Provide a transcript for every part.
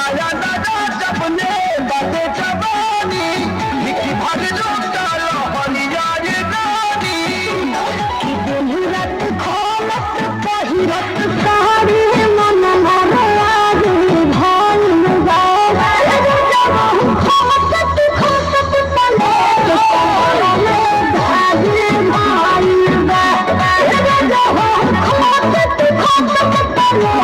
नया नया जबने बाते जवानी लिखी भर लूटा लहरिया ये रानी कि दिलरत खोलत पहिरत साड़ी मन मरयाद भाल जाए जब खोसत खोसत पले धागे भाई बा जब खोसत खोसत पले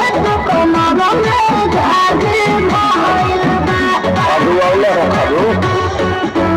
कमर में धागे भाई बा खाबू वाला खाबू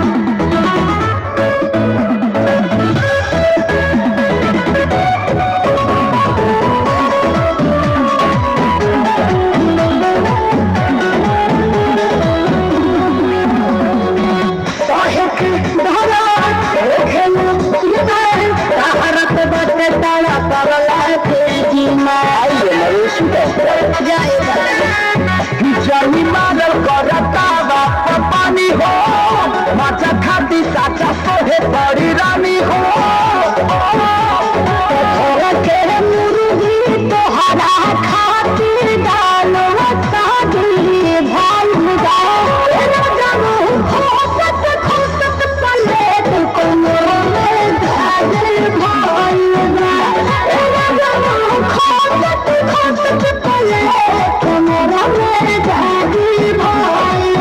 जानी मारल करता बाप पानी हो माचा खाती साचा सोहे बड़ी रानी हो के मुर्गी तोहरा खातिर डालो शादी भाई जाए जब खोसत खोसत पले कमर में धागे भाई जब खोसत खोसत पले कमर में धागे भाई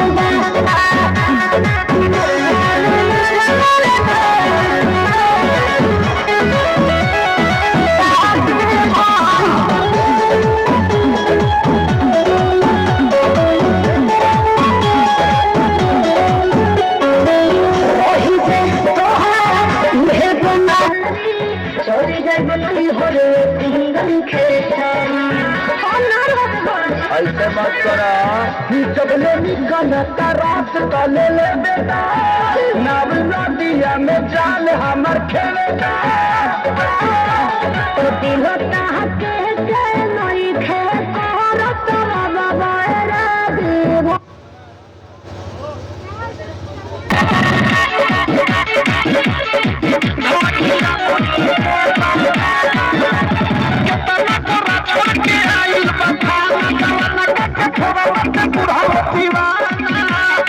ऐसे मत करा जबले निकलता रात तले ले बेटा नाव नदिया में जाल हमर खेलेगा तो दिल ताके के नई खे